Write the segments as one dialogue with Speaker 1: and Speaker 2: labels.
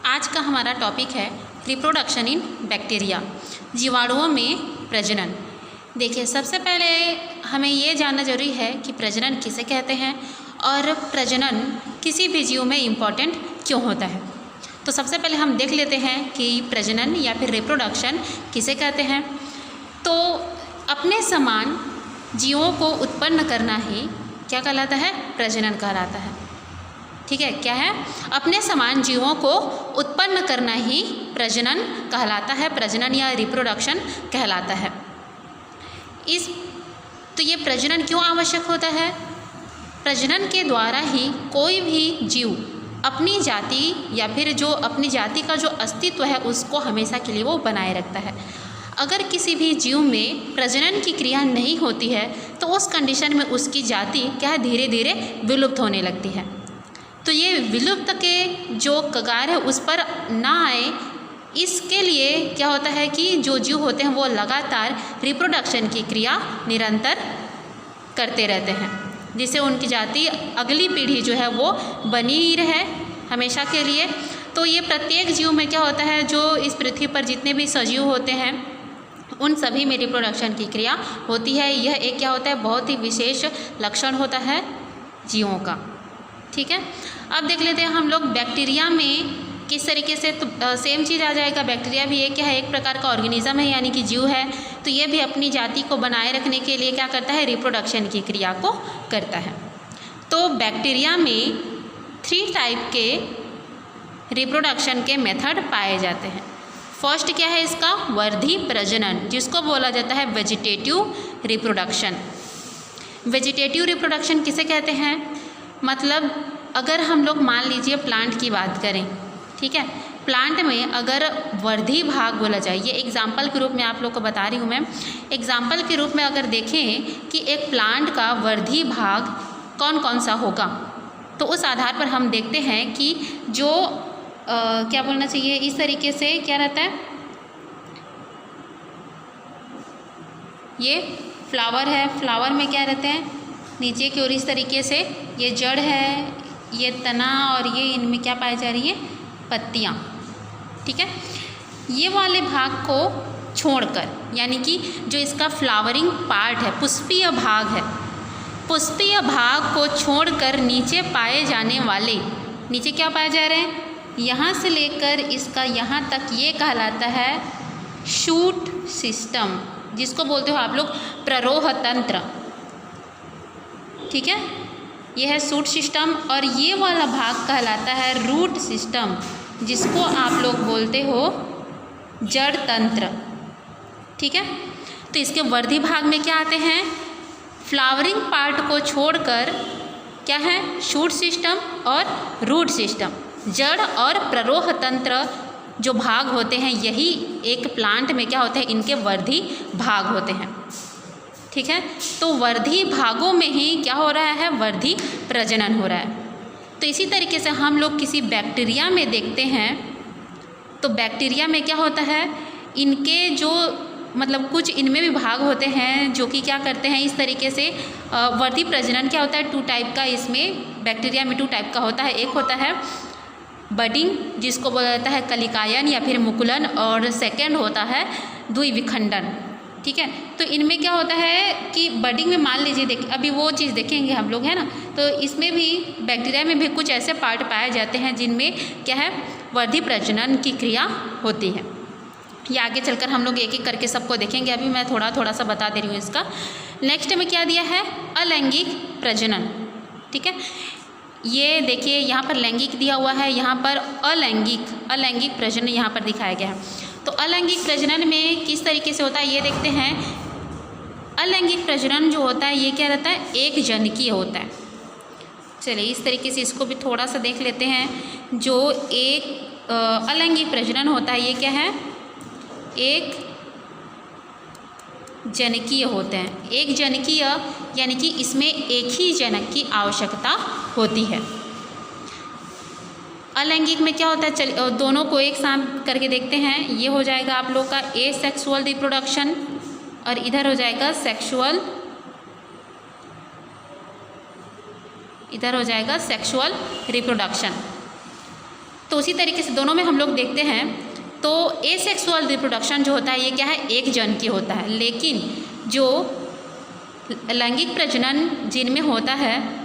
Speaker 1: आज का हमारा टॉपिक है रिप्रोडक्शन इन बैक्टीरिया, जीवाणुओं में प्रजनन। देखिए, सबसे पहले हमें ये जानना जरूरी है कि प्रजनन किसे कहते हैं और प्रजनन किसी भी जीव में इम्पॉर्टेंट क्यों होता है। तो सबसे पहले हम देख लेते हैं कि प्रजनन या फिर रिप्रोडक्शन किसे कहते हैं। तो अपने समान जीवों को उत्पन्न करना ही क्या कहलाता है? प्रजनन कहलाता है। ठीक है, क्या है? अपने समान जीवों को उत्पन्न करना ही प्रजनन कहलाता है, प्रजनन या रिप्रोडक्शन कहलाता है। तो ये प्रजनन क्यों आवश्यक होता है? प्रजनन के द्वारा ही कोई भी जीव अपनी जाति या फिर जो अपनी जाति का जो अस्तित्व है उसको हमेशा के लिए वो बनाए रखता है। अगर किसी भी जीव में प्रजनन की क्रिया नहीं होती है तो उस कंडीशन में उसकी जाति क्या है, धीरे धीरे विलुप्त होने लगती है। तो ये विलुप्त के जो कगार है उस पर ना आए, इसके लिए क्या होता है कि जो जीव होते हैं वो लगातार रिप्रोडक्शन की क्रिया निरंतर करते रहते हैं, जिससे उनकी जाति अगली पीढ़ी जो है वो बनी ही रहे हमेशा के लिए। तो ये प्रत्येक जीव में क्या होता है, जो इस पृथ्वी पर जितने भी सजीव होते हैं उन सभी में रिप्रोडक्शन की क्रिया होती है। यह एक क्या होता है, बहुत ही विशेष लक्षण होता है जीवों का। ठीक है, अब देख लेते हैं हम लोग बैक्टीरिया में किस तरीके से। तो सेम चीज़ आ जाएगा। बैक्टीरिया भी एक क्या है, एक प्रकार का ऑर्गेनिज्म है, यानी कि जीव है। तो ये भी अपनी जाति को बनाए रखने के लिए क्या करता है, रिप्रोडक्शन की क्रिया को करता है। तो बैक्टीरिया में 3 टाइप के रिप्रोडक्शन के मेथड पाए जाते हैं। फर्स्ट क्या है इसका, वर्धी प्रजनन, जिसको बोला जाता है वेजिटेटिव रिप्रोडक्शन। वेजिटेटिव रिप्रोडक्शन किसे कहते हैं? मतलब अगर हम लोग मान लीजिए प्लांट की बात करें, ठीक है, प्लांट में अगर वर्धी भाग बोला जाए, ये एग्जाम्पल के रूप में आप लोग को बता रही हूँ मैं। एग्जाम्पल के रूप में अगर देखें कि एक प्लांट का वर्धी भाग कौन कौन सा होगा, तो उस आधार पर हम देखते हैं कि जो क्या बोलना चाहिए, इस तरीके से क्या रहता है, ये फ्लावर है, फ्लावर में क्या रहते हैं, नीचे की ओर इस तरीके से ये जड़ है, ये तना, और ये इनमें क्या पाई जा रही है, पत्तियाँ। ठीक है, ये वाले भाग को छोड़कर, यानी कि जो इसका फ्लावरिंग पार्ट है, पुष्पीय भाग है, पुष्पीय भाग को छोड़कर नीचे पाए जाने वाले, नीचे क्या पाए जा रहे हैं, यहाँ से लेकर इसका यहाँ तक, ये कहलाता है शूट सिस्टम, जिसको बोलते हो आप लोग प्ररोह तंत्र। ठीक है, ये है शूट सिस्टम, और ये वाला भाग कहलाता है रूट सिस्टम, जिसको आप लोग बोलते हो जड़ तंत्र। ठीक है, तो इसके वर्धी भाग में क्या आते हैं, फ्लावरिंग पार्ट को छोड़कर क्या है, शूट सिस्टम और रूट सिस्टम। जड़ और प्ररोह तंत्र जो भाग होते हैं, यही एक प्लांट में क्या होते हैं, इनके वर्धी भाग होते हैं। ठीक है, तो वर्धी भागों में ही क्या हो रहा है, वर्धी प्रजनन हो रहा है। तो इसी तरीके से हम लोग किसी बैक्टीरिया में देखते हैं, तो बैक्टीरिया में क्या होता है, इनके जो मतलब कुछ इनमें भी भाग होते हैं जो कि क्या करते हैं, इस तरीके से वर्धी प्रजनन क्या होता है, 2 टाइप का इसमें बैक्टीरिया में 2 टाइप का होता है। एक होता है बडिंग, जिसको बोला जाता है कलिकायन या फिर मुकुलन, और सेकेंड होता है द्विविखंडन। ठीक है, तो इनमें क्या होता है कि बडिंग में मान लीजिए, अभी वो चीज़ देखेंगे हम लोग, है ना। तो इसमें भी बैक्टीरिया में भी कुछ ऐसे पार्ट पाए जाते हैं जिनमें क्या है, वर्धी प्रजनन की क्रिया होती है। ये आगे चलकर हम लोग एक एक करके सबको देखेंगे, अभी मैं थोड़ा थोड़ा सा बता दे रही हूँ इसका। नेक्स्ट में क्या दिया है, अलैंगिक प्रजनन। ठीक है, ये देखिए यहाँ पर लैंगिक दिया हुआ है, यहाँ पर अलैंगिक प्रजनन यहाँ पर दिखाया गया है। तो अलैंगिक प्रजनन में किस तरीके से होता है ये देखते हैं। अलैंगिक प्रजनन जो होता है ये क्या रहता है, एक जनकीय होता है। चलिए इस तरीके से इसको भी थोड़ा सा देख लेते हैं। जो एक अलैंगिक प्रजनन होता है ये क्या है, एक जनकीय होते हैं। एक जनकीय यानी कि इसमें एक ही जनक की आवश्यकता होती है। अलैंगिक में क्या होता है, चलिए दोनों को एक साथ करके देखते हैं। ये हो जाएगा आप लोग का एसेक्सुअल रिप्रोडक्शन, और इधर हो जाएगा सेक्सुअल, इधर हो जाएगा सेक्सुअल रिप्रोडक्शन। तो उसी तरीके से दोनों में हम लोग देखते हैं तो एसेक्सुअल रिप्रोडक्शन जो होता है ये क्या है, एक जन की होता है, लेकिन जो लैंगिक प्रजनन जिनमें होता है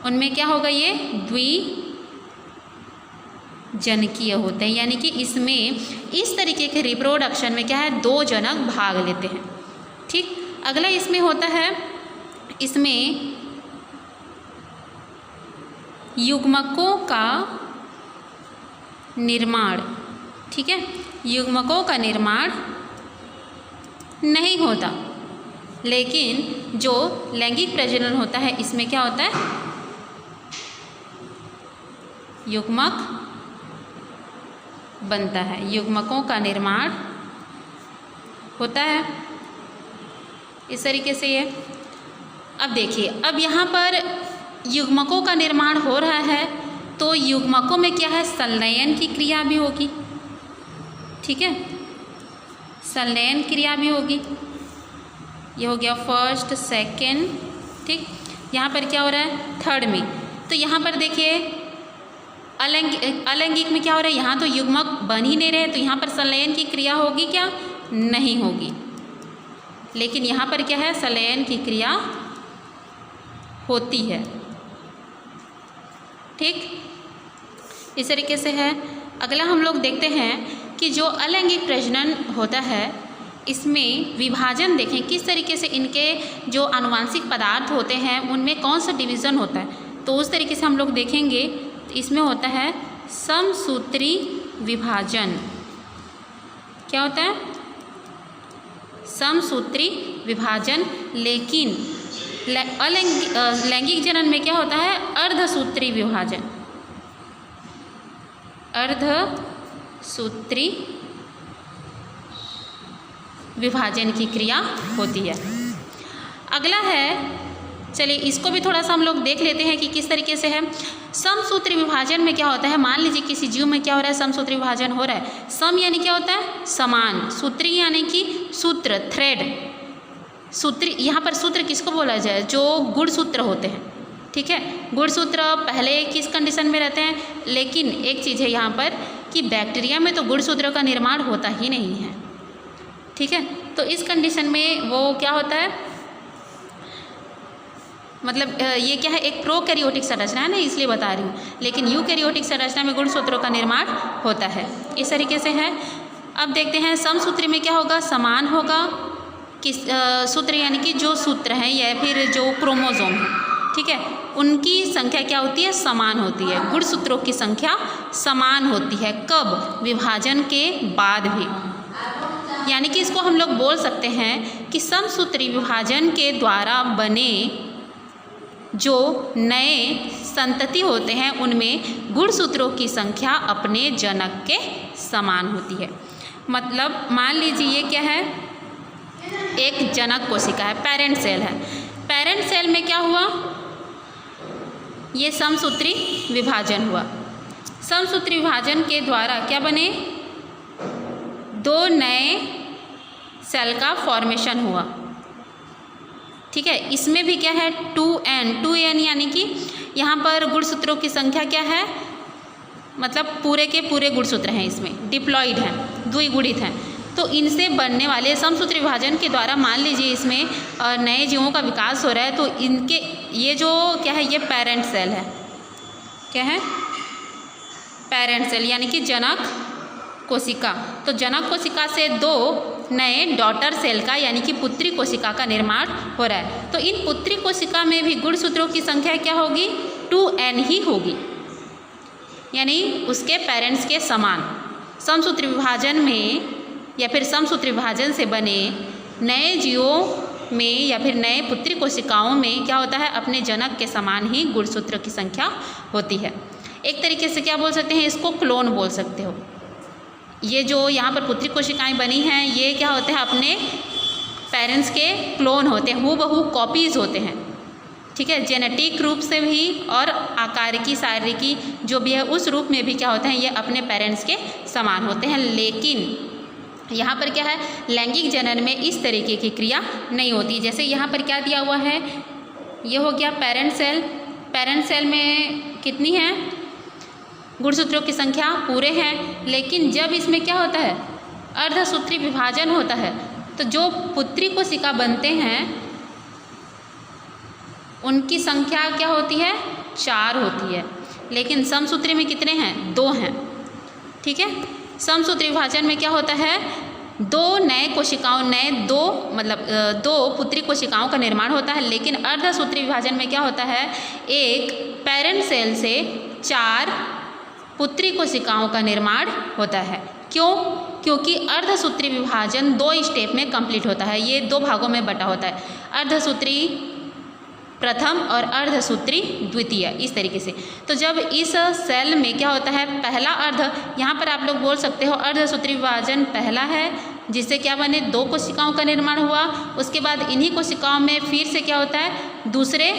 Speaker 1: उनमें क्या होगा, ये द्विजनकीय होते हैं। यानी कि इसमें इस तरीके के रिप्रोडक्शन में क्या है, 2 जनक भाग लेते हैं। ठीक, अगला इसमें होता है, इसमें युग्मकों का निर्माण, ठीक है, युग्मकों का निर्माण नहीं होता, लेकिन जो लैंगिक प्रजनन होता है इसमें क्या होता है, युग्मक बनता है, युग्मकों का निर्माण होता है। इस तरीके से ये, अब देखिए, अब यहाँ पर युग्मकों का निर्माण हो रहा है तो युग्मकों में क्या है, संलयन की क्रिया भी होगी। ठीक है, संलयन क्रिया भी होगी। ये हो गया फर्स्ट, सेकंड। ठीक, यहाँ पर क्या हो रहा है, थर्ड में, तो यहाँ पर देखिए अलैंगिक में क्या हो रहा है, यहाँ तो युग्मक बन ही नहीं रहे, तो यहाँ पर संलयन की क्रिया होगी क्या, नहीं होगी। लेकिन यहाँ पर क्या है, संलयन की क्रिया होती है। ठीक, इस तरीके से है। अगला हम लोग देखते हैं कि जो अलैंगिक प्रजनन होता है इसमें विभाजन देखें किस तरीके से, इनके जो आनुवांशिक पदार्थ होते हैं उनमें कौन सा डिवीज़न होता है, तो उस तरीके से हम लोग देखेंगे। तो इसमें होता है समसूत्री विभाजन। क्या होता है, समसूत्री विभाजन। लेकिन लैंगिक जनन में क्या होता है, अर्धसूत्री विभाजन, अर्धसूत्री विभाजन की क्रिया होती है। अगला है, चलिए इसको भी थोड़ा सा हम लोग देख लेते हैं कि किस तरीके से है। समसूत्री विभाजन में क्या होता है, मान लीजिए किसी जीव में क्या हो रहा है, समसूत्री विभाजन हो रहा है। सम यानी क्या होता है, समान, सूत्री यानी कि सूत्र, थ्रेड। सूत्री, यहाँ पर सूत्र किसको बोला जाए, जो गुणसूत्र होते हैं। ठीक है, गुणसूत्र पहले किस कंडीशन में रहते हैं, लेकिन एक चीज़ है यहाँ पर कि बैक्टीरिया में तो गुणसूत्र का निर्माण होता ही नहीं है। ठीक है, तो इस कंडीशन में वो क्या होता है, मतलब ये क्या है, एक प्रोकैरियोटिक संरचना है ना, इसलिए बता रही हूँ। लेकिन यूकैरियोटिक संरचना में गुणसूत्रों का निर्माण होता है। इस तरीके से है। अब देखते हैं समसूत्री में क्या होगा, समान होगा। किस सूत्र यानी कि जो सूत्र हैं या फिर जो क्रोमोसोम है, ठीक है, उनकी संख्या क्या होती है, समान होती है। गुणसूत्रों की संख्या समान होती है। कब, विभाजन के बाद भी। यानी कि इसको हम लोग बोल सकते हैं कि समसूत्री विभाजन के द्वारा बने जो नए संतति होते हैं उनमें गुणसूत्रों की संख्या अपने जनक के समान होती है। मतलब मान लीजिए ये क्या है, एक जनक कोशिका है, पेरेंट सेल है। पेरेंट सेल में क्या हुआ, ये समसूत्री विभाजन हुआ। समसूत्री विभाजन के द्वारा क्या बने, 2 नए सेल का फॉर्मेशन हुआ। ठीक है, इसमें भी क्या है, 2n यानी कि यहाँ पर गुणसूत्रों की संख्या क्या है, मतलब पूरे के पूरे गुणसूत्र हैं, इसमें डिप्लॉइड हैं, द्विगुणित हैं। तो इनसे बनने वाले समसूत्री विभाजन के द्वारा मान लीजिए इसमें नए जीवों का विकास हो रहा है। तो इनके ये जो क्या है, ये पेरेंट सेल है। क्या है, पेरेंट सेल यानी कि जनक कोशिका। तो जनक कोशिका से 2 नए डॉटर सेल का यानी कि पुत्री कोशिका का निर्माण हो रहा है। तो इन पुत्री कोशिका में भी गुणसूत्रों की संख्या क्या होगी, 2n ही होगी, यानी उसके पेरेंट्स के समान। समसूत्री विभाजन में या फिर समसूत्री विभाजन से बने नए जीवों में या फिर नए पुत्री कोशिकाओं में क्या होता है, अपने जनक के समान ही गुणसूत्र की संख्या होती है। एक तरीके से क्या बोल सकते हैं, इसको क्लोन बोल सकते हो। ये जो यहाँ पर पुत्री कोशिकाएं बनी हैं ये क्या होते हैं, अपने पेरेंट्स के क्लोन होते हैं, हूबहू कॉपीज़ होते हैं। ठीक है, जेनेटिक रूप से भी और आकारिकी शारीरिकी जो भी है उस रूप में भी क्या होते हैं, ये अपने पेरेंट्स के समान होते हैं। लेकिन यहाँ पर क्या है, लैंगिक जनन में इस तरीके की क्रिया नहीं होती। जैसे यहाँ पर क्या दिया हुआ है, ये हो गया पेरेंट सेल। पेरेंट सेल में कितनी है, गुणसूत्रों की संख्या पूरे हैं, लेकिन जब इसमें क्या होता है, अर्धसूत्री विभाजन होता है, तो जो पुत्री कोशिका बनते हैं उनकी संख्या क्या होती है, 4 होती है। लेकिन समसूत्री में कितने हैं, 2 हैं। ठीक है, समसूत्री विभाजन में क्या होता है, 2 नए कोशिकाओं दो पुत्री कोशिकाओं का निर्माण होता है। लेकिन अर्धसूत्री विभाजन में क्या होता है, एक पेरेंट सेल से 4 पुत्री कोशिकाओं का निर्माण होता है। क्यों? क्योंकि अर्धसूत्री विभाजन 2 स्टेप में कंप्लीट होता है, ये 2 भागों में बटा होता है, अर्धसूत्री प्रथम और अर्धसूत्री द्वितीय, इस तरीके से। तो जब इस सेल में क्या होता है, पहला अर्ध, यहाँ पर आप लोग बोल सकते हो अर्धसूत्री विभाजन पहला है, जिससे क्या बने, 2 कोशिकाओं का निर्माण हुआ। उसके बाद इन्हीं कोशिकाओं में फिर से क्या होता है, दूसरे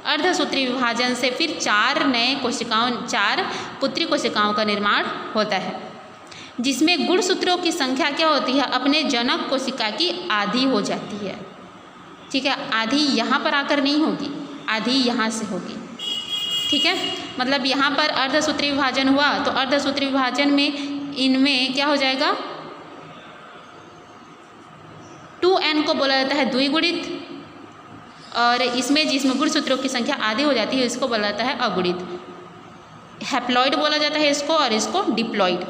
Speaker 1: अर्धसूत्री विभाजन से फिर 4 पुत्री कोशिकाओं का निर्माण होता है, जिसमें गुणसूत्रों की संख्या क्या होती है, अपने जनक कोशिका की आधी हो जाती है। ठीक है, आधी यहाँ पर आकर नहीं होगी, आधी यहाँ से होगी। ठीक है, मतलब यहाँ पर अर्धसूत्री विभाजन हुआ तो अर्धसूत्री विभाजन में इनमें क्या हो जाएगा, 2n को बोला जाता है द्विगुणित, और इसमें जिसमें गुणसूत्रों की संख्या आधी हो जाती है इसको बोला जाता है अगुणित। हैप्लॉइड बोला जाता है इसको, और इसको डिप्लॉइड।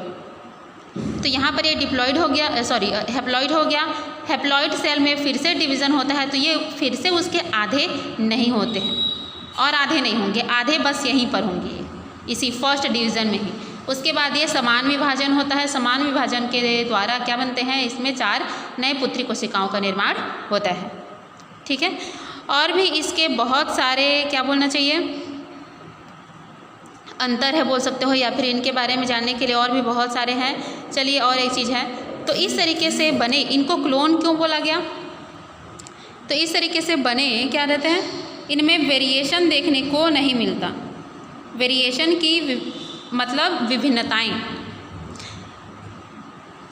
Speaker 1: तो यहाँ पर ये डिप्लॉइड हो गया, हैप्लॉइड हो गया। हैप्लॉइड सेल में फिर से डिवीज़न होता है, तो ये फिर से उसके आधे नहीं होते हैं, और आधे नहीं होंगे, आधे बस यहीं पर होंगे, इसी फर्स्ट डिवीज़न में ही। उसके बाद ये समान विभाजन होता है, समान विभाजन के द्वारा क्या बनते हैं, इसमें 4 नए पुत्री कोशिकाओं का निर्माण होता है। ठीक है, और भी इसके बहुत सारे क्या बोलना चाहिए, अंतर है बोल सकते हो, या फिर इनके बारे में जानने के लिए और भी बहुत सारे हैं। चलिए, और एक चीज़ है, तो इस तरीके से बने, इनको क्लोन क्यों बोला गया, तो इस तरीके से बने क्या रहते हैं, इनमें वेरिएशन देखने को नहीं मिलता। वेरिएशन की मतलब विभिन्नताएं,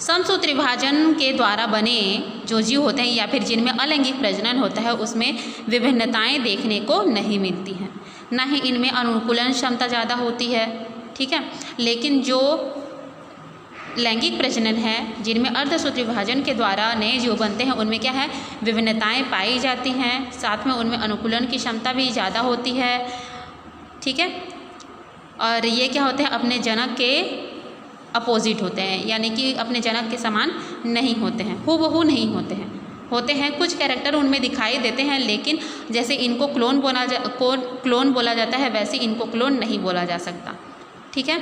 Speaker 1: समसूत्री विभाजन के द्वारा बने जो जीव होते हैं या फिर जिनमें अलैंगिक प्रजनन होता है उसमें विभिन्नताएं देखने को नहीं मिलती हैं, ना ही इनमें अनुकूलन क्षमता ज़्यादा होती है। ठीक है, लेकिन जो लैंगिक प्रजनन है, जिनमें अर्धसूत्री विभाजन के द्वारा नए जीव बनते हैं, उनमें क्या है, विभिन्नताएं पाई जाती हैं, साथ में उनमें अनुकूलन की क्षमता भी ज़्यादा होती है। ठीक है, और ये क्या होते हैं, अपने जनक के अपोजिट होते हैं, यानी कि अपने जनक के समान नहीं होते हैं, हूबहू नहीं होते हैं कुछ कैरेक्टर उनमें दिखाई देते हैं, लेकिन जैसे इनको क्लोन बोला जाता है वैसे इनको क्लोन नहीं बोला जा सकता। ठीक है,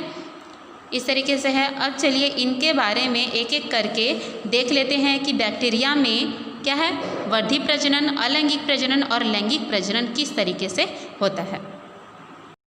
Speaker 1: इस तरीके से है। अब चलिए इनके बारे में एक एक करके देख लेते हैं कि बैक्टीरिया में क्या है, वर्धी प्रजनन, अलैंगिक प्रजनन और लैंगिक प्रजनन किस तरीके से होता है।